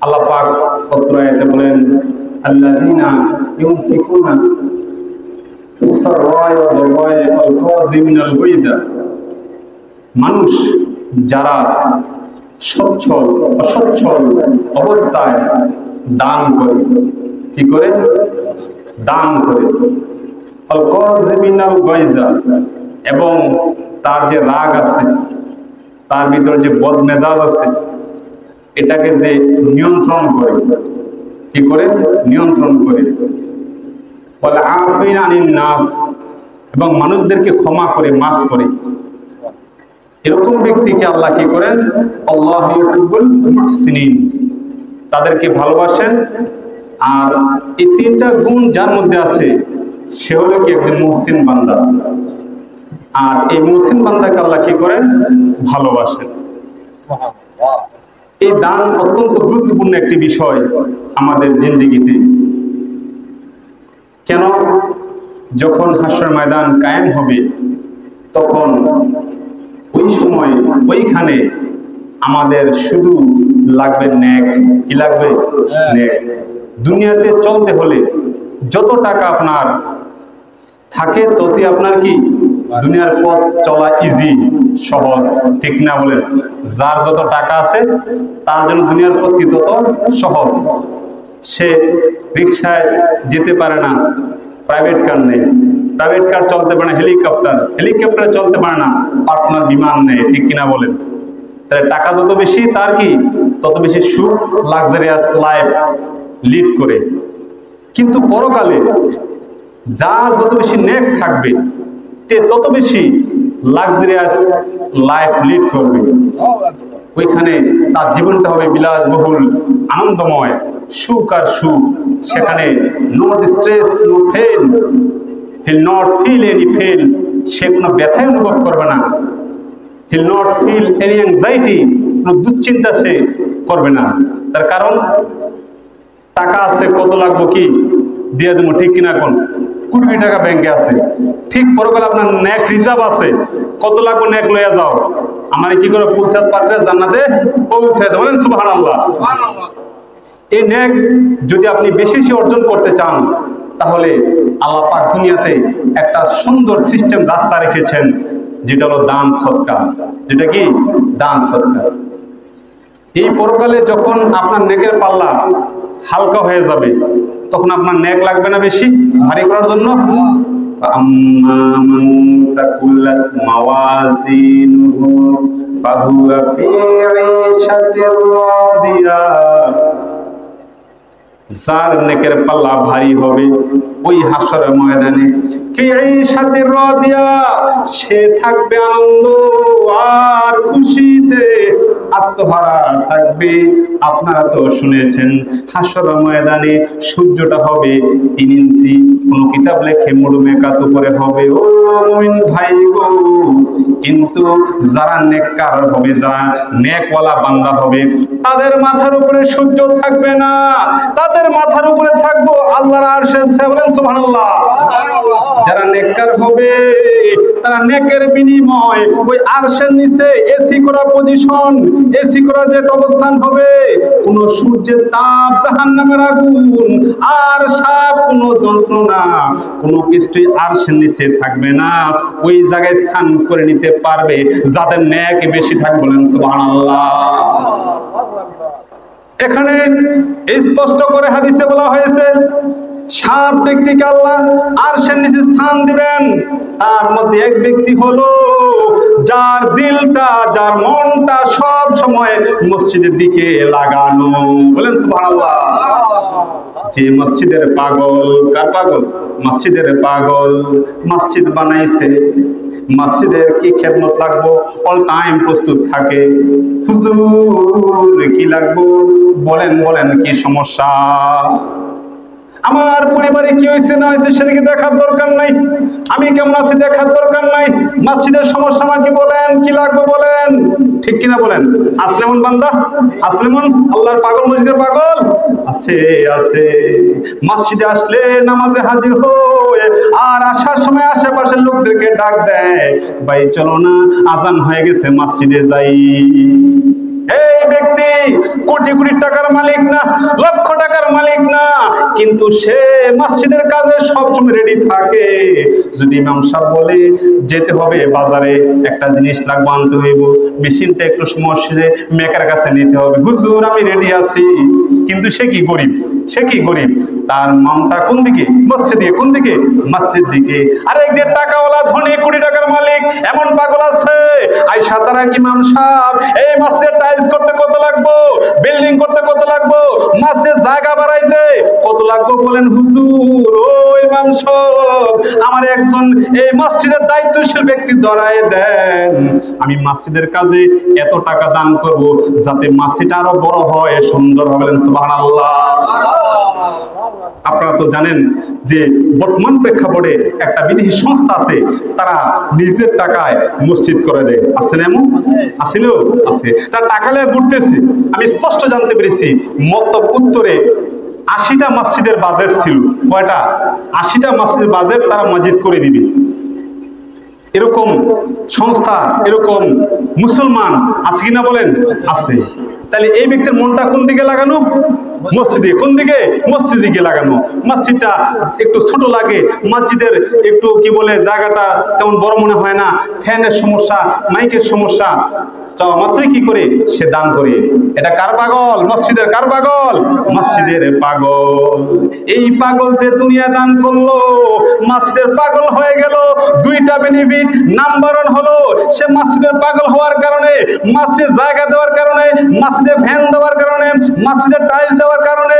আল্লাহ পাক পত্র আয়াতে বলেন আল্লাযীনা ইউনফিকুনা ফিস-সাররা'i ওয়াদ-দাররা'i ওয়াল-কাযিমিনাল গায়যা, মানুষ যারা সচ্ছল অসচ্ছল অবস্থায় দান করে, কি করে? দান করে। ওয়াল-কাযিমিনাল গায়যা, এবং তার যে রাগ আছে, তার ভিতরে যে বদমেজাজ আছে, এটাকে যে নিয়ন্ত্রণ করে, কি করে? নিয়ন্ত্রণ করে। ওয়াল আফিনা আনিন নাস, এবং মানুষদেরকে ক্ষমা করে, মাফ করে। এরকম ব্যক্তিকে আল্লাহ কি করেন? আল্লাহু ইউহিব্বুল মুহসিনিন, তাদেরকে ভালোবাসেন। আর এই তিনটা গুণ যার মধ্যে আছে সে হলো কি একজন মুহসিন বান্দা। আর এই মুহসিন বান্দাকে আল্লাহ কি করেন? ভালোবাসেন। এই দান অত্যন্ত গুরুত্বপূর্ণ একটি বিষয় আমাদের জিন্দেগিতে। কেন? যখন হাসর ময়দান কায়েম হবে তখন ওই সময় ওইখানে আমাদের শুধু লাগবে নেক। কি লাগবে? নেক। দুনিয়াতে চলতে হলে যত টাকা আপনার থাকে ততই আপনার কি দুনিয়ার পথ চলা ইজি, সহজ, ঠিক না বলেন? যার যত টাকা আছে তার জন্য দুনিয়ার পথ তত সহজ। সে রিক্সায় যেতে পারে না, প্রাইভেট কার নেই, প্রাইভেট কার চলতে পারে না, হেলিকপ্টার চলতে পারে না, পার্সোনাল বিমান নেই, ঠিক কিনা বলেন? তাহলে টাকা যত বেশি তার কি তত বেশি সুখ, লাক্সারিয়াস লাইফ লিড করে। কিন্তু পরকালে যার যত বেশি নেক থাকবে তে তত বেশি লাক্সারিয়াস লাইফ লিড করবে। ওইখানে তার জীবনটা হবে বিলাসবহুল, আনন্দময়, সুখ আর সুখ। সেখানে no stress, no pain, he'll not feel any pain, সে কোনো ব্যথাই অনুভব করবে না। he'll not feel any anxiety, কোনো দুশ্চিন্তা সে করবে না। তার কারণ টাকা আছে, কত লাগবে কি দিয়ে দেবো, ঠিক কিনা? কোন কোটি টাকা ব্যাংকে আছে, ঠিক পরকালে আপনার নেক রিজার্ভ আছে, কত লাগবে নেক লইয়া যাও, আমার কি করে পৌঁছাতে পারবে জান্নাতে? পৌঁছে দেবেন। সুবহানাল্লাহ। এই নেক যদি আপনি বেশি বেশি অর্জন করতে চান তাহলে আল্লাহ পাক দুনিয়াতে একটা সুন্দর সিস্টেম রাস্তা রেখেছেন, যেটা হলো দান সদকা। যেটা কি? দান সদকা। এই পরকালে যখন আপনার নেকের পাল্লা হালকা হয়ে যাবে তখন আপনার নেক লাগবে না বেশি ভারী করার জন্য। আম্মা মান তাকুল্লাত মাওয়াজিনুহু ফাহুয়া ফি ঈশাতির রাদিয়া, যার নেকের পাল্লা ভারী হবে ওই হাসরের ময়দানে ফি ঈশাতির রাদিয়া, সে থাকবে আনন্দ আর খুশিতে আত্মহারা থাকবে। আপনারা তো শুনেছেন হাসরের ময়দানে সূর্যটা হবে 3 ইঞ্চি, কোন কিতাব লেখে মরুমে কাত উপরে হবে। ও মুমিন ভাই গো, কিন্তু যারা নেককার হবে, যারা নেকওয়ালা বান্দা হবে, তাদের মাথার উপরে সূর্য থাকবে না, তাদের মাথার উপরে থাকবো আল্লাহর আরশের ছায়া। বলেন সুবহানাল্লাহ। যারা নেককার হবে তারা নেকের বিনিময় ওই আরশের নিচে এসি করা পজিশন, এসি করা যে অবস্থান হবে, কোন সূর্যের তাপ, জাহান্নামের আগুন আর সাপ, কোন যন্ত্রণা, কোনো কিছুই আরশের নিচে থাকবে না। ওই জায়গায় স্থান করে নিতে পারবে যাদের নেক বেশি থাকবে। বলেন সুবহানাল্লাহ। এখানে স্পষ্ট করে হাদিসে বলা হয়েছে 7 ব্যক্তিকে আল্লাহ আরশের নিচে স্থান দিবেন। তার মধ্যে এক ব্যক্তি হলো যার দিলটা, যার মনটা সব সময় মসজিদের দিকে লাগানো। বলেন সুবহানাল্লাহ। যে মসজিদের পাগল, কার পাগল? মসজিদের পাগল। মসজিদ বানাইছে, মসজিদের কি খেদমত লাগবো অল টাইম প্রস্তুত থাকে। হুজুর কি লাগবো বলেন, বলেন কি সমস্যা? আমার পরিবারে কি হয়েছে না হয়েছে সেদিকে দেখার দরকার নাই, আমি কেমন আছি দেখার দরকার নাই, মসজিদের সমস্যা আমাকে বলেন, কি লাগবে বলেন, ঠিক কিনা বলেন? আসলেমন বান্দা, আসলেমন আল্লাহর পাগল, মসজিদের পাগল আছে, আছে। মসজিদে আসলে নামাজে হাজির হয়ে আর আসার সময় আশেপাশের লোকদেরকে ডাক দেয়, ভাই চলো না আজান হয়ে গেছে মসজিদে যাই। এই ব্যক্তি কোটি কোটি টাকার মালিক না, লক্ষ টাকার মালিক না, কিন্তু সে মসজিদের কাজে সবসময় রেডি থাকে। যদি ইমাম সাহেব বলে যেতে হবে বাজারে, একটা জিনিস লাগবে আনতে হইব, মেশিনটা একটু মসজিদে মেকার কাছে নিতে হবে, হুজুর আমি রেডি আছি, কিন্তু সে কি গরিব, সে কি গরিব, তার মনটা কোন দিকে? মসজিদ দিকে। কোন দিকে? মসজিদ দিকে। আর একদিকে টাকাওয়ালা ধনী কোটি টাকার মালিক এমন পাগল আছে, আইসা তারা কি ইমাম সাহেব এই মসজিদের টাইলস করতে কত লাগবো, বিল্ডিং করতে কত লাগবো, মসজিদ জায়গা বাড়াইতে কত লাগবো, বলেন হুজুর ও ইমাম সাহেব আমার একজন এই মসজিদের দায়িত্বশীল ব্যক্তি ধরায় দেন, আমি মসজিদের কাজে এত টাকা দান করব যাতে মসজিদ আরো বড় হয়, সুন্দর হবে। বলেন সুবহানাল্লাহ। আপনারা তো জানেন যে বর্তমান প্রেক্ষাপটে একটা বিদেশি সংস্থা আছে, তারা নিজেদের টাকায় মসজিদ করে দেয়, আছে না? এমন আসিল আছে, তারা টাকা নিয়ে ঘুরতেছে। আমি স্পষ্ট জানতে পেরেছি মতলব উত্তরে 80টা মসজিদের বাজেট ছিল। কয়টা? 80টা মসজিদের বাজেট তারা মসজিদ করে দিবে। এরকম সংস্থা, এরকম মুসলমান আছে কিনা বলেন? আছে। তাহলে এই ব্যক্তির মনটা কোন দিকে লাগানো? মসজিদে। কোন দিকে? মসজিদ দিকে লাগানো। মসজিদটা একটু ছোট লাগে, মসজিদের একটু কি বলে জায়গাটা তেমন বড় মনে হয় না, ফ্যানের সমস্যা, মাইকের সমস্যা, চাওয়া মাত্রই কি করে সে দান করে। এটা কার পাগল? মসজিদের। কার পাগল? মসজিদের পাগল। এই পাগল যে দুনিয়া দান করলো, মসজিদের পাগল হয়ে গেল। দুইটা বেনিফিট। নাম্বার 1 হলো সে মসজিদের পাগল হওয়ার কারণে, মসজিদ জায়গা দেওয়ার কারণে, মসজিদে ফ্যান দেওয়ার কারণে, মসজিদের টাইলস দেওয়ার কারণে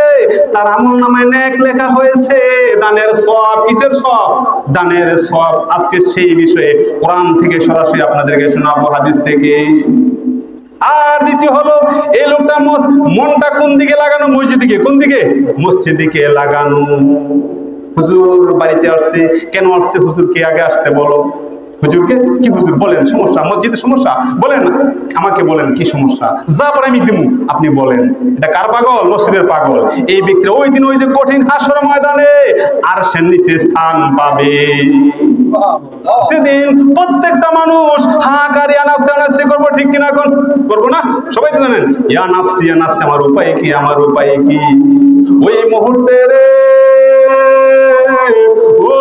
তার আমলনামায় নেক লেখা হয়েছে, দানের সওয়াব। কিসের সওয়াব? দানের সওয়াব। আজকে সেই বিষয়ে কোরআন থেকে সরাসরি আপনাদেরকে শোনাবো, হাদিস থেকে। আর দ্বিতীয় হলো এই লোকটা মনটা কোন দিকে লাগানো? মসজিদ দিকে। কোন দিকে? মসজিদ দিকে লাগানো। হুজুর বাড়িতে আসছে, কেন আসছে হুজুর? কে আগে আসতে বলো হুজুরকে। কি হুজুর বলেন সমস্যা? মসজিদের সমস্যা বলেন, আমাকে বলেন কি সমস্যা, যা পরে আমি দিমু, আপনি বলেন। এটা কার পাগল? মসজিদের পাগল। এই ব্যক্তি ওই দিন ওই যে কঠিন হাসর ময়দানে আরশের নিচে স্থান পাবে, সেদিন প্রত্যেকটা মানুষ হাহাকার ইয়া নাফসি ইয়া নাফসি করবো, ঠিক কিনা? এখন করবো না? সবাই তো জানেন ইয়া নাফসি ইয়া নাফসি, আমার উপায় কি, আমার উপায় কি। ওই মুহূর্তে রে ও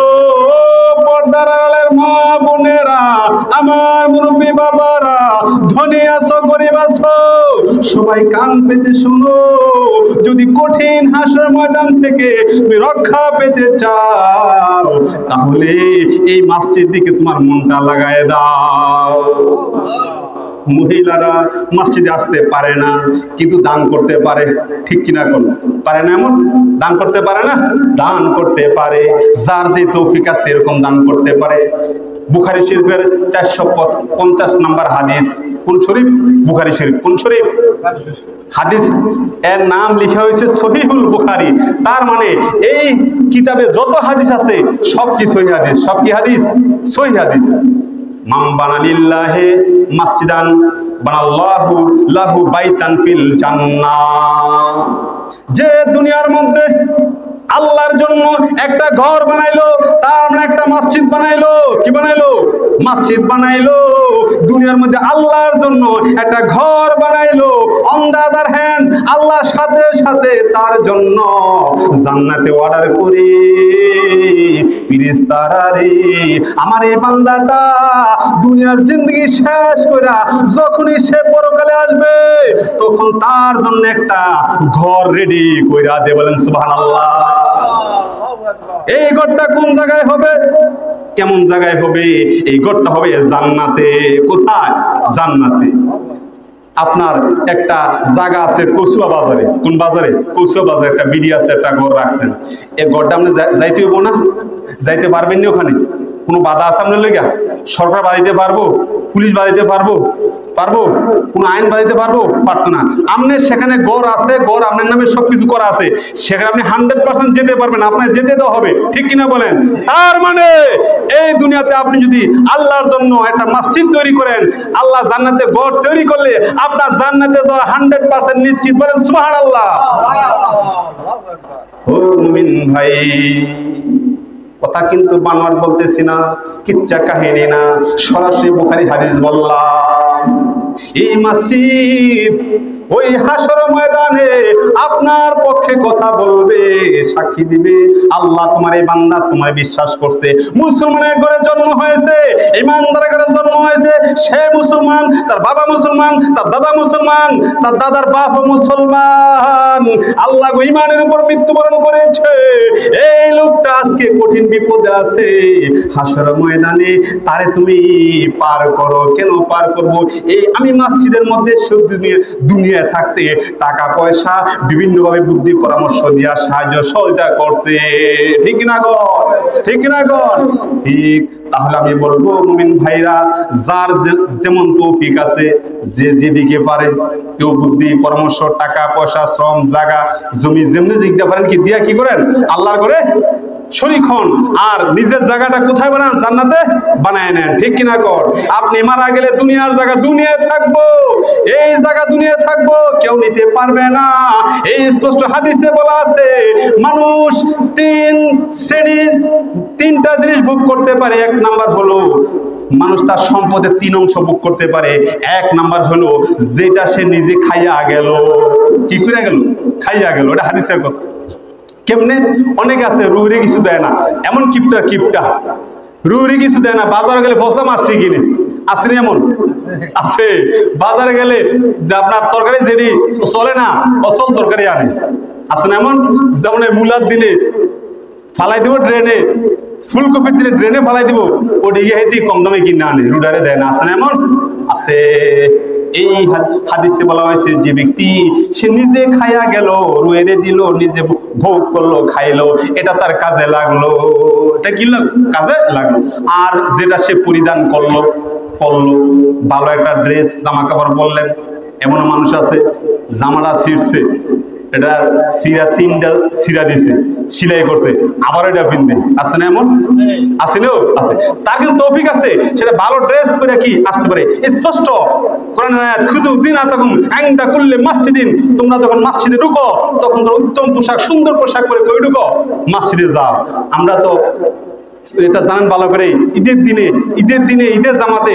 পর্দার আড়ালের মা বোনেরা, আমার মুরব্বী বাবারা, ধনী আছো গরিব আছো, সবাই কান পেতে শুনো। যদি কঠিন হাসর ময়দান থেকে তুমি রক্ষা পেতে চাও, তাহলে এই মসজিদ দিকে তোমার মনটা লাগায় দাও। মহিলারা মসজিদে আসতে পারে না, কিন্তু দান করতে পারে, ঠিক কিনা? পারে না? এমন দান করতে পারে না? দান করতে পারে। যার যে তৌফিক আছে এরকম দান করতে পারে। বুখারী শরীফের 450 নম্বর হাদিস। কোন শরীফ? বুখারী শরীফ। কোন শরীফ? হাদিস এর নাম লেখা হয়েছে সহিহুল বুখারী। তার মানে এই কিতাবে যত হাদিস আছে সব কি সহিহ হাদিস? সব কি হাদিস? সহিহ হাদিস। মান বানা লিল্লাহি মাসজিদান বানাল্লাহু লাহু বাইতান ফিল জান্নাহ। যে দুনিয়ার মধ্যে আল্লাহর জন্য একটা ঘর বানাইলো, তার মানে একটা মসজিদ বানাইলো। কি বানাইলো? মসজিদ বানাইলো। দুনিয়ার মধ্যে আল্লাহর জন্য একটা ঘর বানাইলো। অন দ্য আদার হ্যান্ড আল্লাহ সাথে সাথে তার জন্য জান্নাতে অর্ডার করে, ফেরেশতারা রে আমার এই বান্দাটা দুনিয়ার জিন্দগি শেষ করে যখনই সে পরকালে আসবে, তখন তার জন্য একটা ঘর রেডি কইরা দে। বলেন সুবহানাল্লাহ। এই ঘরটা কোন জায়গায় হবে? কেমন জায়গায় হবে? এই ঘরটা হবে জান্নাতে। কোথায়? জান্নাতে। আপনার একটা জায়গা আছে কচুয়া বাজারে। কোন বাজারে? কচুয়া বাজারে একটা বিডি আছে, একটা ঘর রাখছেন। এই ঘরটা আপনি যাইতে হইব না? যাইতে পারবেন না? ওখানে কোনো বাধা আছে আপনার লেগা? সরকার বাঁধিতে পারবো? পুলিশ বাঁধিতে পারবো? পারবো? কোনো আইন বাঁধিতে পারবো? পারতো না। আপনার সেখানে গড় আছে, গড় আপনার নামে সবকিছু করা আছে, সেখানে আপনি 100% যেতে পারবেন, আপনার যেতে তো হবে, ঠিক কিনা বলেন? তার মানে এই দুনিয়াতে আপনি যদি আল্লাহর জন্য একটা মসজিদ তৈরি করেন, আল্লাহ জান্নাতে গড় তৈরি করলে আপনার জান্নাতে যাওয়া 100% নিশ্চিত। বলেন সুবহানাল্লাহ। ও মুমিন ভাই, কথা কিন্তু বানোয়াট বলতেছি না, কিচ্ছা কাহিনী না, সরাসরি বুখারী হাদিস বললাম। এই মসজিদ ওই হাসর ময়দানে আপনার পক্ষে কথা বলবে, সাক্ষী দিবে, আল্লাহ তোমার এই বান্দা তোমার বিশ্বাস করছে, মুসলমানের ঘরে জন্ম হয়েছে, ইমানদারের ঘরে জন্ম হয়েছে, সে মুসলমান, তার বাবা মুসলমান, তার দাদা মুসলমান, তার দাদার বাবা মুসলমান, আল্লাহ ইমানের উপর মৃত্যুবরণ করেছে, এই লোকটা আজকে কঠিন বিপদে আছে, হাসর ময়দানে তারে তুমি পার করো। কেন পার করব? এই আমি মসজিদের মধ্যে দুনিয়ায় থাকতে টাকা পয়সা বিভিন্নভাবে বুদ্ধি পরামর্শ দিয়া সাহায্য সহযোগিতা করছে, ঠিক না গো? ঠিক না গো? ঠিক। তাহলে আমি বলবো মুমিন ভাইরা, যার যেমন তৌফিক আছে, যে যেদিকে পারে, কেউ বুদ্ধি পরামর্শ, টাকা পয়সা, শ্রম, জায়গা জমি যেমনি জিজ্ঞাসা পারেন কি দিয়া কি করেন? আল্লাহর করে শরীক হন, আর নিজের জায়গাটা কোথায় বানান? জান্নাতে বানায় নেন, ঠিক কিনা কর? আপনি মারা গেলে দুনিয়ার জায়গা দুনিয়ায় থাকবো, এই জায়গা দুনিয়ায় থাকবো, কেউ নিতে পারবে না। এই স্পষ্ট হাদিসে বলা আছে, মানুষ তিনটা জিনিস ভোগ করতে পারে। এক নাম্বার হলো মানুষ তার সম্পদের 3 অংশ ভোগ করতে পারে। এক নাম্বার হলো যেটা সে নিজে খাইয়া গেল। কি করে গেল? খাইয়া গেল, এটা হাদিসের কথা। কেমনে? অনেক আছে রুহরে কিছু দেয় না, এমন কিপটা রুহরে কিছু দেয় না, বাজারে গেলে ফসা মাছটি কিনে, আছে না? এমন আছে। বাজারে গেলে যে আপনার তরকারি যেটি চলে না, অচল তরকারি আনে, আছে না? এমন যেমন মূলার দিনে ফালাই দিব ড্রেনে, ফুলকপির দিনে ড্রেনে ফালাই দিব, ওদিকে হেঁটে কম দামে কিনে আনে, রুডারে দেয় না, আছে না? এমন আছে। এই হাদিসে বলা হয়েছে, যে ব্যক্তি সে নিজে খাইয়া গেল, রুয়েরে দিল, নিজে ভোগ করলো, খাইলো, এটা তার কাজে লাগলো, এটা কি কাজে লাগলো। আর যেটা সে পরিধান করলো, পরলো, ভালো একটা ড্রেস, জামা কাপড় পরলেন, এমন মানুষ আছে জামাটা ছিঁড়ছে, এটা সিরা 3টা সিরা দিছে, সিলাই করছে, আবার এটা পিনবে, আছে না? এমন আছে না? আছে। তার কিন্তু তৌফিক আছে, সেটা ভালো ড্রেস পরে কি আসতে পারে। স্পষ্ট কোরআনের আয়াত, খুযু জিনাতাকুম ইনদা কুল্লি মাসজিদিন, তোমরা যখন মসজিদে ঢুকো তখন তো উত্তম পোশাক, সুন্দর পোশাক পরে কই ঢুকো? মসজিদে যাও। আমরা তো এটা জানেন ভালো করে, ঈদের দিনে ঈদের জামাতে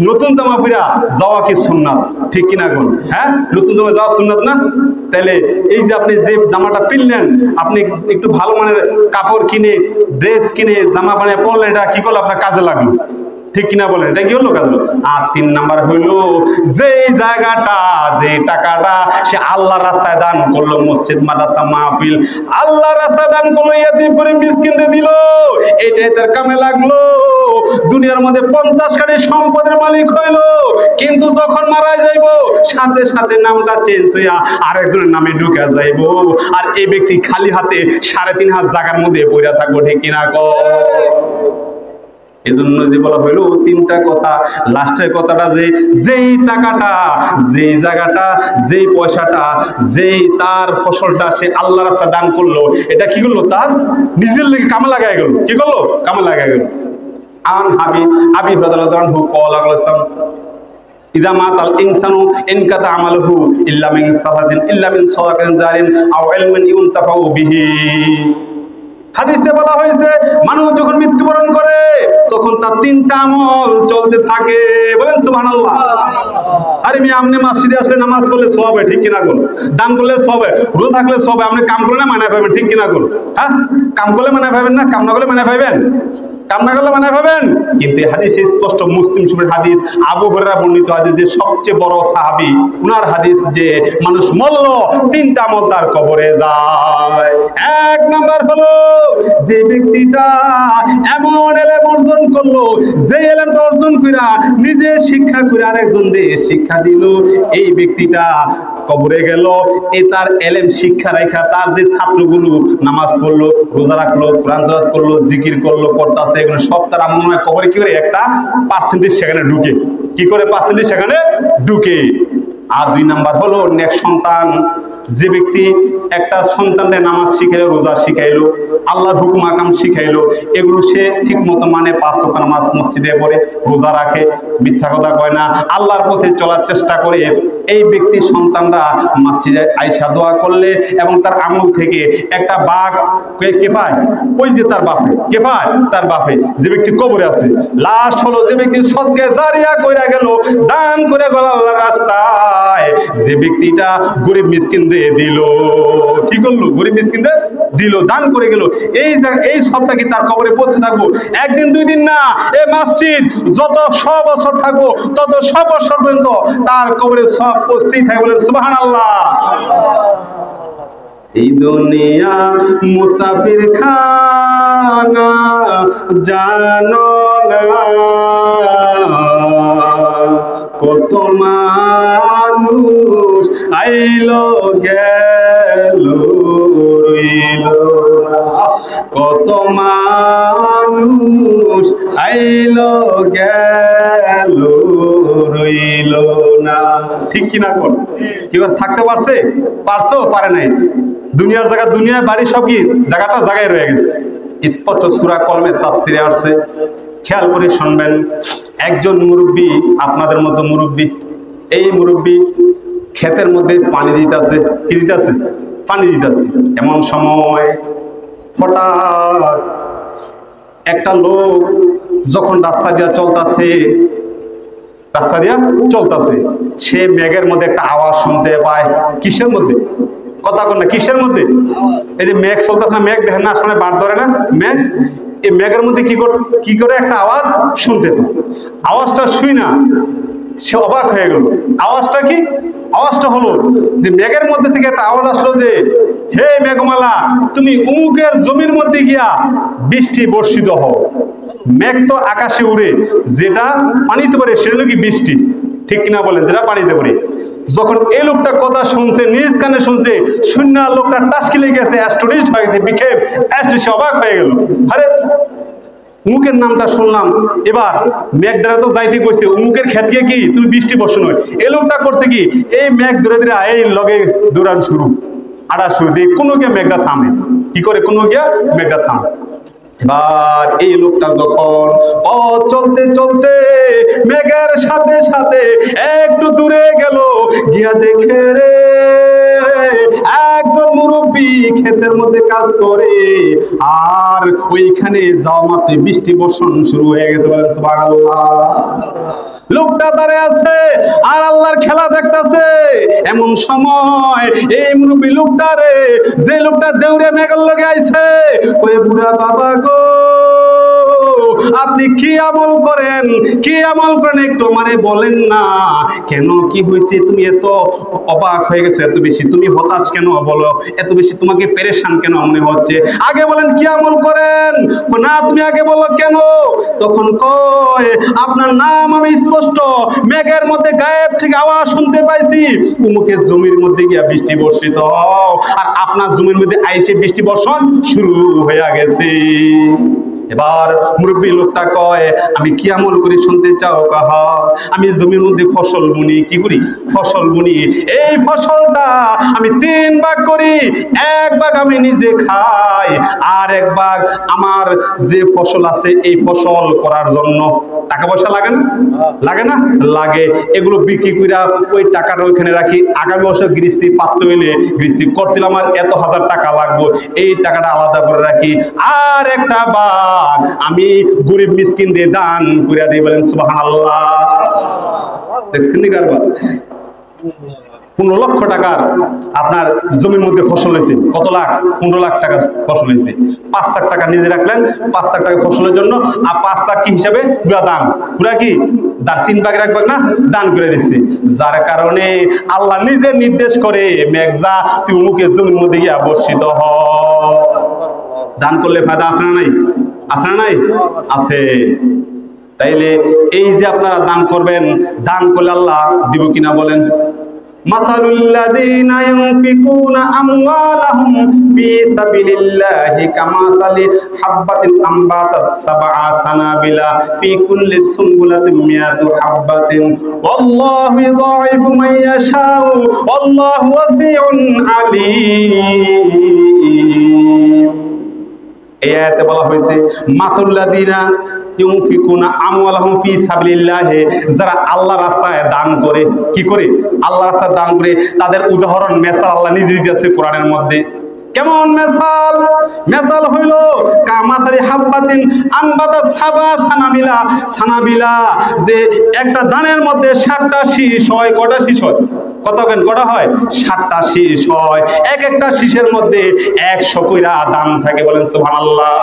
নতুন জামা পরা যাওয়া কি সুন্নাত, ঠিক কিনা কোন? হ্যাঁ, নতুন জামা যাওয়া সুন্নাত না? তাহলে এই যে আপনি যে জামাটা পিনলেন, আপনি একটু ভালো মানের কাপড় কিনে, ড্রেস কিনে, জামা বানিয়ে পরলেন, এটা কি করলো? আপনার কাজে লাগলো, ঠিক কিনা বলেন? এটা কি হলো? কাজ হলো। আর 3 নাম্বার হইল, যে জায়গাটা, যে টাকাটা সে আল্লাহর রাস্তায় দান করলো, মসজিদ, মাদ্রাসা, মাহফিল, আল্লাহর রাস্তায় দান করলো, ইয়াতিম করে মিসকিনরে দিল, এটাই তার কামে লাগলো। দুনিয়ার মধ্যে 50 কোটি সম্পদের মালিক হইলো, কিন্তু যখন মারা যাইব সাথে সাথে নামটা চেঞ্জ হইয়া আরেকজনের নামে ঢুকে যাইব, আর এই ব্যক্তি খালি হাতে 3500 জায়গার মধ্যে পড়ে থাকবো, ঠিক কিনা কও? এজন্য যে বলা হইলো 3টা কথা, লাস্টের কথাটা, যে যেই টাকাটা, যেই জায়গাটা, যেই পয়সাটা, যেই তার ফসলটা সে আল্লাহ রাস্তায় দান করলো, এটা কি করলো? তার নিজের লেগে কামে লাগাই গেল। কি করলো? কামে লাগাই গেল। আন আবি রাদিয়াল্লাহু আনহু ক্বালা আলাইহিস ইযা মাতাল ইনসানু ইনকাতা আমালুহু ইল্লা মিন সালাতিন ইল্লা মিন সাদাকাতিন জারিন আও ইলমিন ইউনতাফাউ বিহি। হাদিসে বলা হয়েছে, মানুষ যখন মৃত্যুবরণ করে তখন তার 3টা আমল চলতে থাকে। বলেন সুবহানাল্লাহ। আরে আমি আপনি মসজিদে আসলে নামাজ পড়লে সওয়াব হয়, ঠিক কিনা কোন? দান করলে সওয়াব হয়, রোজা থাকলে সওয়াব হয়, আপনি কাম করলে না মানায় পাবেন, ঠিক কিনা কোন? হ্যাঁ, কাম করলে মানায় পাবেন না, কাম না করলে মানায় পাবেন, কাম না করলে মানায় পাবেন। কিন্তু হাদিসে স্পষ্ট, মুসলিম শরীফের হাদিস, আবু হুরায়রা বর্ণিত হাদিস, যে সবচেয়ে বড় সাহাবী, উনার হাদিস, যে মানুষ মরল 3টা আমল তার কবরে যায়। 1 নাম্বার হলো, যে ব্যক্তিটা এমন এলেম অর্জন করলো, যে এলেমটা অর্জন কইরা নিজে শিক্ষা করে আরেকজনকে শিক্ষা দিল, এই ব্যক্তিটা কবরে গেল, এ তার এলেম শিক্ষা রাখা তার যে ছাত্রগুলো নামাজ পড়লো, রোজা রাখলো, কোরআন তেলাওয়াত করলো, জিকির করলো, করতেছে, এগুলো সব তার আমল নামায় কবরে কি করে? একটা পার্সেন্টেজ সেখানে ঢুকে। কি করে পার্সেন্টেজ সেখানে ঢুকে? আর 2 নাম্বার হলো নেক সন্তান। যে ব্যক্তি একটা সন্তানকে নামাজ শিখাইলো, রোজা শিখাইলো, আল্লাহর হুকুম আকাম শিখাইলো, এগুলো সে ঠিক মতো মানে 5 ওয়াক্ত নামাজ মসজিদে পড়ে, রোজা রাখে, মিথ্যা কথা কয় না, আল্লাহর পথে চলার চেষ্টা করে, এই ব্যক্তির সন্তানরা মসজিদে আইসা দোয়া করলে এবং তার আমল থেকে একটা ভাগ কে পায়? ওই যে তার বাপে। কে পায়? তার বাপে। যে ব্যক্তি কবরে আছে। লাস্ট হলো যে ব্যক্তি সদকা জারিয়া কইরা গেল, দান করে গেল আল্লাহর রাস্তায়, যে ব্যক্তিটা গরিব মিসকিনরে দিল। কি করলো? গরিব মিসকিনরে দিল, দান করে গেল। এই সবটা কি তার কবরে পৌঁছে থাকবো? একদিন 2 দিন না, এই মসজিদ যত 100 বছর থাকবো তত 100 বছর পর্যন্ত তার কবরে সব পৌঁছতেই থাকবে। বলেন সুবহানাল্লাহ। এই দুনিয়া মুসাফির খানা জানো না, কত মানুষ আইলো গেল রইল না, কত মানুষ আইলো গেল রইল না। ঠিক কিনা কোন? কেউ থাকতে পারছে? পারছো? পারে নাই। দুনিয়ার জায়গা, দুনিয়ার বাড়ি সব কি জায়গাটা জায়গায় রয়ে গেছে। স্পষ্ট সূরা কলমের তাফসিরে আসছে, খেয়াল করে শুনবেন। একজন মুরব্বী, আপনাদের মতো মুরব্বী, এই মুরব্বী ক্ষেতের মধ্যে পানি দিতেছে। কি দিতেছে? পানি দিতেছে। এমন সময় হঠাৎ একটা লোক যখন রাস্তা দিয়া চলতেছে, সে মেঘের মধ্যে একটা আওয়াজ শুনতে পায়। কিসের মধ্যে? কথা কন না, কিসের মধ্যে? এই যে মেঘ চলতেছে না, মেঘ দেখেন না, আসলে বার ধরে না মেঘ, এই মেঘের মধ্যে কি করে একটা আওয়াজ শুনতে পায়। আওয়াজটা শুই না সে অবাক হয়ে গেল। আওয়াজটা কি? আওয়াজটা হলো যে মেঘের মধ্যে থেকে একটা আওয়াজ আসলো যে, হে মেঘমালা, তুমি উমুকের জমির মধ্যে গিয়া বৃষ্টি বর্ষিত হও। মেঘ তো আকাশে উড়ে, যেটা পানিতে পারে সেটা হলো কি বৃষ্টি। ঠিক কিনা বলেন? যেটা পানিতে পারে। যখন এই লোকটা কথা শুনছে, নিজ কানে শুনছে, শূন্য লোকটা টাসকি লেগে গেছে, অ্যাস্টোনিশড হয়ে গেছে, বিক্ষেপ অ্যাস্টোনিশড, অবাক হয়ে গেল। আরে উমুকের নামটা শুনলাম, এবার মেঘ তো যাইতে কইছে, উমুকের ক্ষেত্রে কি তুমি বৃষ্টি বর্ষণ হয়। এই লোকটা করছে কি, এই মেঘ ধরে ধরে এই লগে দৌড়ান শুরু, আড়া শুরু দিয়ে কোনো গিয়ে মেঘটা থামে। কি করে? কোনো গিয়া মেঘটা থামে। এবার এই লোকটা যখন চলতে চলতে মেঘের সাথে সাথে একটু দূরে গেল, গিয়া দেখে রে একজন মুরব্বী ক্ষেতের মধ্যে কাজ করে, আর ওইখানে যাওয়া মাত্র বৃষ্টি বর্ষণ শুরু হয়ে গেছে। বলেন সুবহানাল্লাহ। লোকটা দাঁড়িয়ে আছে আর আল্লাহর খেলা দেখতেছে। এমন সময় এই মুরব্বী লোকটা রে, যে লোকটা দেউরে মেঘের লগে আইছে, ওই বুড়া বাবা গো, আপনি কি আমল করেন, কি আমল করেন একটু আমারে বলেন না। কেন, কি হয়েছে? তুমি এত অবাক হয়ে গেছো এত বেশি, তুমি হতাশ কেন বলো, এত বেশি তোমাকে পেরেশান কেন মনে হচ্ছে? আগে বলেন কি আমল করেন। না, তুমি আগে বলো কেন। তখন কয়, আপনার নাম আমি স্পষ্ট মেঘের মধ্যে গায়েব থেকে আওয়াজ শুনতে পাইছি, উমুকের জমির মধ্যে গিয়া বৃষ্টি বর্ষিত হও, আর আপনার জমির মধ্যে আইসে বৃষ্টি বর্ষণ শুরু হয়ে গেছে। এবার মুরব্বী লোকটা কয়, আমি কি আমল করি শুনতে চাও? কাহা, আমি জমির মধ্যে ফসল বুনি। কি করি? ফসল বুনি। এই ফসলটা আমি 3 ভাগ করি, 1 ভাগ আমি নিজে খাই, আর 1 ভাগ আমার যে ফসল আছে এই ফসল করার জন্য টাকা পয়সা লাগে না? লাগে না? লাগে। এগুলো বিক্রি কইরা ওই টাকাটা ওইখানে রাখি, আগামী বছর গৃহস্থী পাততে হইলে, গৃহস্থী করতে আমার এত 1000 টাকা লাগবে, এই টাকাটা আলাদা করে রাখি, আর একটা ভাগ আমি গরিব মিসকিন দিয়ে দান করে দিই। বলেন সুবহানাল্লাহ। দেখছেন নি কারবার? 15 লক্ষ টাকার আপনার জমির মধ্যে ফসল হয়েছে। কত লাখ? 15 লাখ টাকা ফসল হয়েছে। 5 লাখ টাকা নিজে রাখলেন, 5 লাখ টাকা ফসলের জন্য, আর 5 লাখ কি হিসাবে? পুরা দান। পুরা কি দান? 3 ভাগ রাখবেন না, দান করে দিচ্ছে। যার কারণে আল্লাহ নিজে নির্দেশ করে, মেঘ যা তুই অমুকের জমির মধ্যে গিয়া বর্ষিত হ। দান করলে ফায়দা আছে না নাই? আছে না নাই? আছে। তাইলে এই যে আপনারা দান করবেন, দান করলে আল্লাহ দিব কিনা বলেন? মাসালুল লাযীনা ইউনফিকুনা আমওয়ালাহুম ফী সাবিলিল্লাহি কামাসালি হাববাতিন আম্বাতাত সাবআ সানাবিলা ফী কুল্লি সুনবুলাতিন মিয়াতু হাববাতিন ওয়াল্লাহু ইউযাইফু মান ইয়াশাউ ওয়াল্লাহু ওয়াসিউন আলীম। এই আয়াতে বলা হয়েছে মাসালুল লাযীনা ইউনফিকুনা আমওয়ালাহুম ফী সাবিলিল্লাহ, যারা আল্লাহর রাস্তায় দান করে, কি করে? আল্লাহর রাস্তায় দান করে, তাদের উদাহরণ মেসাল আল্লাহ নিজে দিয়েছে কোরআনের মধ্যে। কেমন মেসাল? মেসাল হইল কামাতারি হাব্বাতিন আনবাতা সাবা সানাবিলা। সানাবিলা যে একটা দানের মধ্যে 7টা শীষ হয়। কটা শীষ হয়? কটা হয়? 7টা শীষ হয়। এক একটা শীষের মধ্যে 100 কইরা দান থাকে। বলেন সুবহানাল্লাহ।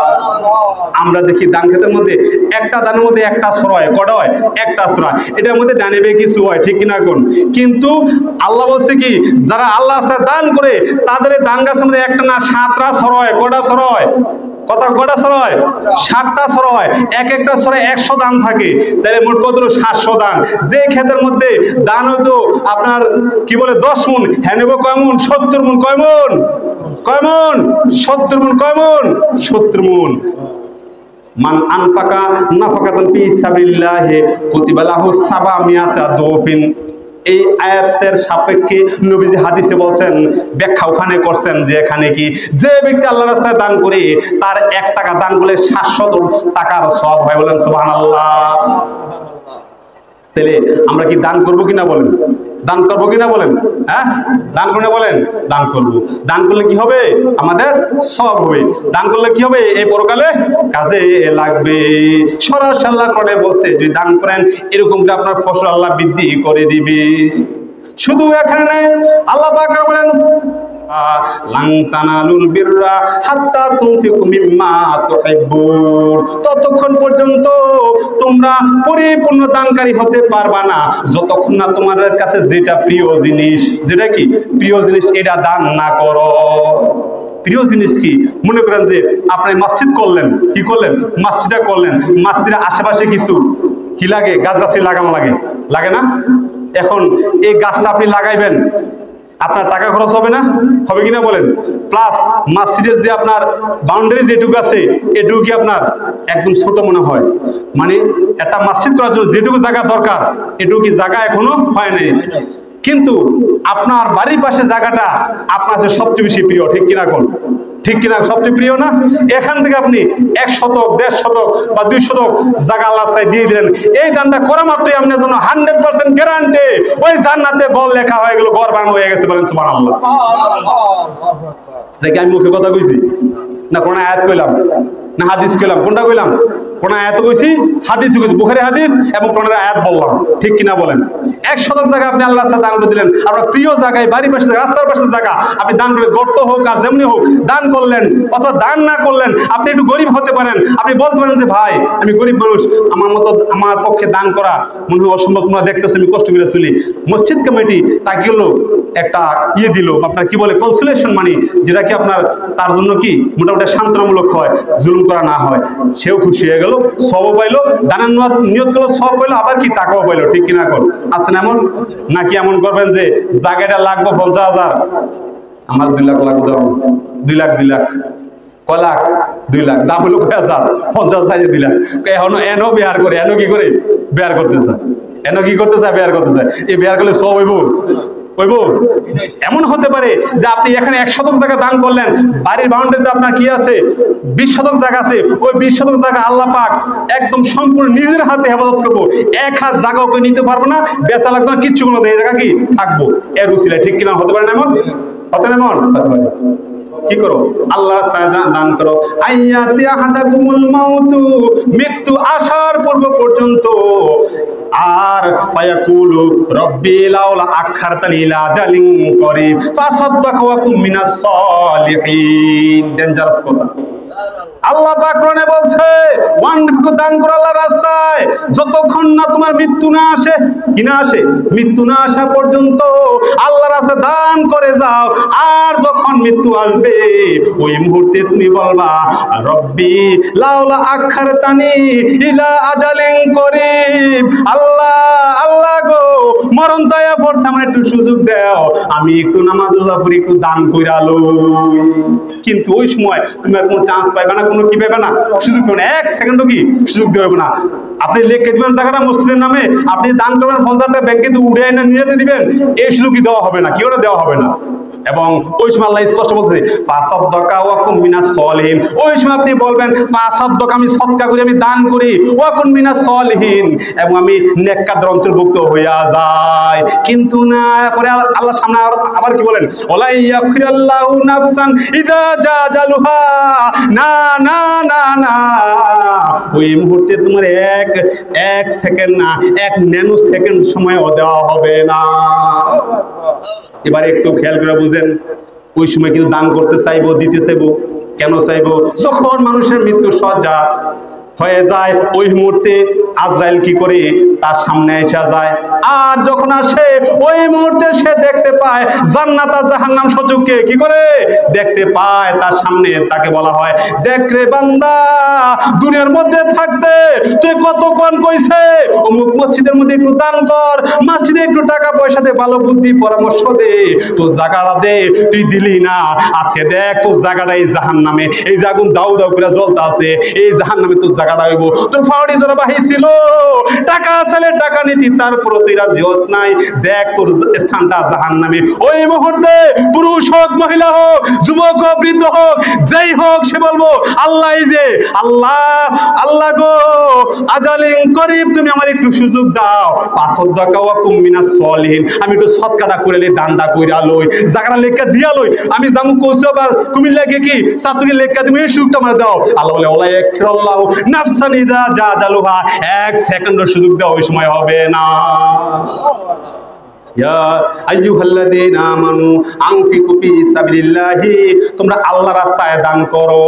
আমরা দেখি দান ক্ষেতের মধ্যে একটা দানের মধ্যে একটা সরয়। কটা হয়? একটা সরয়। এটার মধ্যে ডানেবে কিছু হয়, ঠিক কিনা কোন? কিন্তু আল্লাহ বলছে কি, যারা আল্লাহ রাস্তায় দান করে তাদের দান গাছের মধ্যে একটা না 7টা সরয়। কটা সরয়? কটা সরয়? 7টা সরয়। এক একটা সরয় 100 দান থাকে। তাহলে মোট কত হলো? 700 দান। যে ক্ষেতের মধ্যে দান হতো আপনার কি বলে 10 মণ, হ্যাঁ নেব কয় মণ? 70 মণ। কয় মণ? 70 মণ। কয় মণ? 70 মণ। মান আনফাকা নাফাকাতান ফী সাবিলিল্লাহ কুতিবা লাহু 700 দুফিন। এই আয়াতের সাপেক্ষে নবীজি হাদিসে বলছেন, ব্যাখ্যা ওখানে করছেন যে এখানে কি, যে ব্যক্তি আল্লাহর রাস্তায় দান করে তার 1 টাকা দান করলে 700 টাকার সওয়াব হয়। বলেন সুবহানাল্লাহ। তাহলে আমরা কি দান করব কিনা বলেন? দান করবো কিনা বলেন? হ্যাঁ, দান করে বলেন। দান করব। দান করলে কি হবে? আমাদের সওয়াব হবে। দান করলে কি হবে? এই পরকালে কাজে লাগবে। সরাসরি আল্লাহ কোরআনে বলছে যদি দান করেন এরকম করে আপনার ফসল আল্লাহ বৃদ্ধি করে দিবে। শুধু এখানে নাই, আল্লাহ পাক বলেন লান তানালুল বিররা হাত্তা তুনফিকু মিম্মা তুহিব্বুন। ততক্ষণ পর্যন্ত তোমরা পরিপূর্ণ দানকারী হতে পারবা না যতক্ষণ না তোমাদের কাছে যেটা প্রিয় জিনিস, যেটা কি প্রিয় জিনিস, এটা দান না করো। প্রিয় জিনিস কি? মনে করেন যে আপনি মসজিদ করলেন, কি করলেন? মসজিদটা করলেন। মসজিদের আশেপাশে কিছু কি লাগে? গাছগাছালি লাগানো লাগে না? এখন এই গাছটা আপনি লাগাইবেন, আপনার টাকা খরচ হবে না? হবে কিনা বলেন? প্লাস মসজিদের যে আপনার বাউন্ডারি যেটুকু আছে এটুকু কি আপনার একদম ছোট মনে হয়? মানে একটা মসজিদ করার জন্য যেটুকু জায়গা দরকার এটুকু কি জায়গা এখনো হয় নাই। কিন্তু আপনার বাড়ির পাশে জায়গাটা আপনার কাছে সবচেয়ে বেশি প্রিয়, ঠিক কিনা কোন? ঠিক কিনা? সবচেয়ে প্রিয় না? এখান থেকে আপনি 1 শতক, 1.5 শতক বা 2 শতক জায়গা আল্লাহর রাস্তায় দিয়ে দিলেন। এই দানটা করা মাত্রই আপনার জন্য 100% গ্যারান্টি ওই জান্নাতে গল লেখা হয়ে গেল, ঘর বানানো হয়ে গেছে। বলেন সুবহানাল্লাহ। দেখি আমি মুখে কথা কইছি না কোন আয়াত কইলাম না হাদিস কইলাম? কোনটা কইলাম? কোন আয়াত কইছি, হাদিস কইছি। বুখারী হাদিস এবং কোরআনের আয়াত বললাম, ঠিক কিনা বলেন? 1 শতক জায়গা আপনি আল্লাহর রাস্তায় দান করে দিলেন। আপনার প্রিয় জায়গায়, বাড়ির পাশে, রাস্তার পাশে জায়গা আপনি দান করে, গর্ত হোক আর যেমনি হোক দান করলেন, অথবা দান না করলেন, আপনি একটু গরিব হতে পারেন, আপনি বলতে পারেন যে ভাই আমি গরিব মানুষ, আমার মতো আমার পক্ষে দান করা মনে হয় অসম্ভব, তোমরা দেখতেছো আমি কষ্ট করে চলি। মসজিদ কমিটি তাকে হলো একটা দিল, আপনার কি বলে কনসোলেশন মানি, যেটা কি আপনার তার জন্য কি মোটামুটি সান্ত্বনামূলক হয়, জুলুম করা না হয়। সেও খুশি হয়ে গেল, সবও পাইলো, দানের নিয়ত করলো, সব পাইলো, আবার কি টাকাও পাইলো, ঠিক কিনা কর? আসেন এমন? নাকি এমন করবেন যে জায়গাটা লাগবে 50,000, আমার 2 লাখ লাগবে, 2 লাখ 2 লাখ কয় লাখ 2 লাখ, দাম হলো 50 চাইছে 2 লাখ। এনো বিহার করে, এনো কি করে বিহার করতে চায়, এনো কি করতে চায়, বিহার করতে চায়। এই বিহার করলে সব হইব। এমন হতে পারে যে আপনি এখানে 1 শতক জায়গা দান করলেন, বাড়ির বাউন্ডারিতে আপনার কি আছে 20 শতক জায়গা আছে, ওই 20 শতক জায়গা আল্লাহ পাক একদম সম্পূর্ণ নিজের হাতে হেফাজত করবো। 1 হাত জায়গা ওকে নিতে পারবো না, বেচা লাগবে না, কিচ্ছু কোনো, এই জায়গা কি থাকবো, এর উসিলায়, ঠিক কিনা? হতে পারে না এমন? হতে না এমন? হতে পারে। কি করো? আল্লাহর রাস্তায় দান করো। আইয়াতি আহাদাকুমুল মাউতু, মৃত্যু আসার পূর্ব পর্যন্ত। আর ফায়াকুলু রব্বি লাউলা আখারতানি ইলা আজালিন করিব ফাসাদদাকা ওয়া কুম মিনাস সালিহিন। ডেঞ্জারাস কথা। আল্লাহ পাক কোরআনে বলছে ওয়ানফিকু দান করো আল্লাহর রাস্তায় যতক্ষণ না তোমার মৃত্যু না আসে। কি না আসে? মৃত্যু না আসা পর্যন্ত আল্লাহর রাস্তায় দান করে যাও। আর যখন মৃত্যু আসবে ওই মুহূর্তে তুমি বলবা রব্বি লাউলা আখারতানি ইলা আজালিন করিম, আল্লাহ আল্লাহ গো মরণ দয়া পড়ছে, আমার একটু সুযোগ দাও, আমি একটু নামাজ রোজা করি, একটু দান কইরা লই। কিন্তু ওই সময় তুমি আর কোনো চান্স পাইবে না, কোনো কি পাইবে না, সুযোগ পাবে না, এক সেকেন্ডও কি সুযোগ দেবে না। আপনি লিখে দিবেন জায়গাটা মসজিদের নামে, আপনি দান করবেন 50 টাকা ব্যাংকে উড়ে এনে নিয়ে দিবেন, এই সুযোগই দেওয়া হবে না, কি ওটা দেওয়া হবে না। এবং ওই সময় আল্লাহ স্পষ্ট বলছে ফাসাদদাকা ওয়া কুন মিনাস সলিহিন, ওই সময় আপনি বলবেন ফাসাদদাকা আমি সদকা করি, আমি দান করি, ওয়া কুন মিনাস সলিহিন, এবং আমি নেককারদের অন্তর্ভুক্ত হইয়া যাই। কিন্তু না করে আল্লাহ সামনে আবার কি বলেন ওলা ইয়াখিরাল্লাহু নাফসান ইযা জাজালুহা, না না না না, ওই মুহূর্তে তোমার এক সেকেন্ড না, এক ন্যানো সেকেন্ড সময় দেওয়া হবে না। এবারে একটু খেয়াল করে বুঝেন, ওই সময় কিন্তু দান করতে চাইবো, দিতে চাইবো, কেন চাইবো? যখন মানুষের মৃত্যু সজ্জা হয়ে যায় ওই মুহূর্তে আজরাইল কি করে তার সামনে এসে যায়, আর যখন আসে ওই মুহূর্তে সে দেখতে পায় জান্নাত আর জাহান্নাম সূচককে কি করে দেখতে পায় তার সামনে। তাকে বলা হয় দেখ রে বান্দা, দুনিয়ার মধ্যে থাকতে তুই কত কোন কইছে অমুক মসজিদের মধ্যে একটু দান কর, মসজিদে একটু টাকা পয়সা দে, ভালো বুদ্ধি পরামর্শ দে, তোর জায়গাটা দে, তুই দিলি না। আজকে দেখ তোর জায়গাটা এই জাহান্নামে, এই যে আগুন দাউ দাউ করে জ্বলতে আছে, এই জাহান্নামে তোর জায়গাটা হইব। তোর ফাউড়ি ধরা বাহি ছিল, টাকা আসলে টাকা নিতি, তারপরও তুই রাজি হস নাই, দেখ তোর স্থানটা জাহান্নামে। ওই মুহূর্তে পুরুষ হোক মহিলা হোক যুবক হোক বৃদ্ধ হোক যেই হোক সে বলবো আল্লাহ যে আল্লাহ আল্লাহ গো আজালিন করিব, তুমি আমার একটু সুযোগ দাও, ফাসাদদাকা ওয়া কুম মিনাস সলিহিন, আমি একটু সদকাটা করে লই, দানটা কইরা লই, জায়গাটা লেখা দিয়া লই, আমি জামু কৌশবার কুমিল্লা গে কি ছাত্রী লেখা তুমি এই সুযোগটা আমার দাও। আল্লাহ বলে ওলা ইয়াখিরাল্লাহু নাফসান ইযা জাজালুহা, এক সেকেন্ডের সুযোগ দাও, ওই সময় হবে না। ইয়া আইয়ুহাল্লাযীনা আমানু আনফিকু ফি সাবিলিল্লাহি, তোমরা আল্লাহর রাস্তায় দান করো।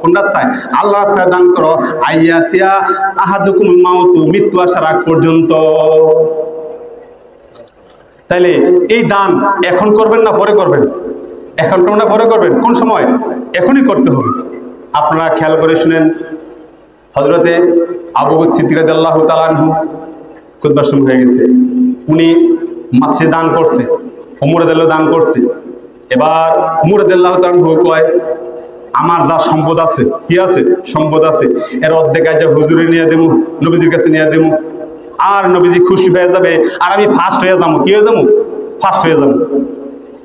কোন রাস্তায়? আল্লাহর রাস্তায় দান করো। আইয়াতিয়া আহাদুকুমুল মাউতু, মৃত্যু আসার আগ পর্যন্ত। তাইলে এই দান এখন করবেন না পরে করবেন? এখন করবেন না পরে করবেন? কোন সময়? এখনই করতে হবে। আপনারা খেয়াল করে শুনেন, হযরতে আবু বকর সিদ্দিক রাদিয়াল্লাহু তাআলা আনহু খুতবার শুরু হয়ে গেছে, উনি মসজিদ দান করছে, ওমর রাদিয়াল্লাহু দান করছে। এবার ওমর রাদিয়াল্লাহু তাআলা আনহু কয় আমার যা সম্পদ আছে, কি আছে সম্পদ আছে, এর অর্ধেক আজ হুজুরে নিয়ে দেবো, নবীজির কাছে নিয়ে দেবো, আর নবীজি খুশি হয়ে যাবে, আর আমি ফার্স্ট হয়ে যাবো। কি হয়ে যাবো? ফার্স্ট হয়ে যাবো।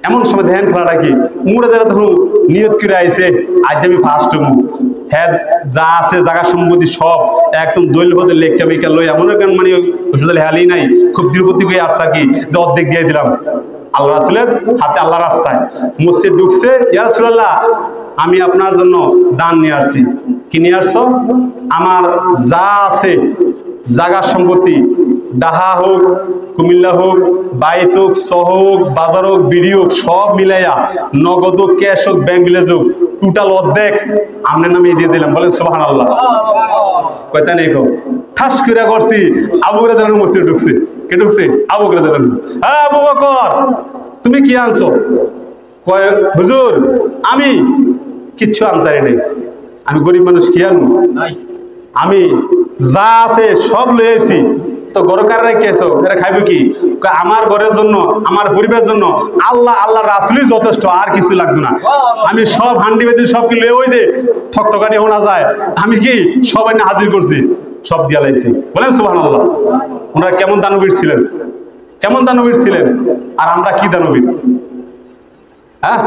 এমন সময় ধ্যান খেলাটা কি উমরে যারা ধরুন নিয়ত করে আইছে আজ আমি ফার্স্ট হবো, হ্যাঁ যা আছে জায়গা সম্পত্তি সব একদম দৈল বদল লেখা মেখা লই, এমন মানে ওষুধ হেয়ালি নাই, খুব দৃঢ়পতি হয়ে আসছে কি যে অর্ধেক দিয়ে দিলাম আল্লাহ রাসূলের হাতে, আল্লাহ রাস্তায় মসজিদ ঢুকছে, ইয়া রাসূলুল্লাহ আমি আপনার জন্য দান নিয়ে আসছি। কি নিয়ে আসছো? আমার যা আছে জায়গা সম্পত্তি, ডাহা হোক, কুমিল্লা হোক, বাইত হোক, সহ হোক, বাজার হোক, বিডি হোক, সব মিলাইয়া নগদ হোক, ক্যাশ হোক, ব্যাংক ব্যালেন্স হোক, টোটাল অর্ধেক আপনার নামে দিয়ে দিলাম। বলেন সুবহানাল্লাহ। কয়টা নেই কো ঠাস করে করছি, আবু বকর রাদিয়াল্লাহু আনহু মসজিদে ঢুকছে। কে ঢুকছে? আবু বকর রাদিয়াল্লাহু আনহু। হ্যাঁ আবু বকর তুমি কি আনছো? কয় হুজুর আমি কিচ্ছু আনতারি নেই, আমি গরিব মানুষ, কি আনু? আমি যা আছে সব লয়ে আইছি। তো ঘর কার রেখেছো, এরা খাইবে কি? আমার ঘরের জন্য, আমার পরিবারের জন্য আল্লাহ আল্লাহ রাসূলই যথেষ্ট, আর কিছু লাগবে না। আমি সব হান্ডি বেদি সব কি লয়ে, ওই যে ঠকঠকানি হোনা যায়, আমি কি সবাই না হাজির করছি, সব দিয়া লাইছি। বলেন সুবহানাল্লাহ। ওনারা কেমন দানবীর ছিলেন, কেমন দানবীর ছিলেন, আর আমরা কি দানবীর? হ্যাঁ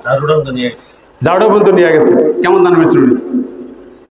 ঝাড়ুটা বন্ধু নিয়ে গেছে, কেমন দানবীর ছিলেন?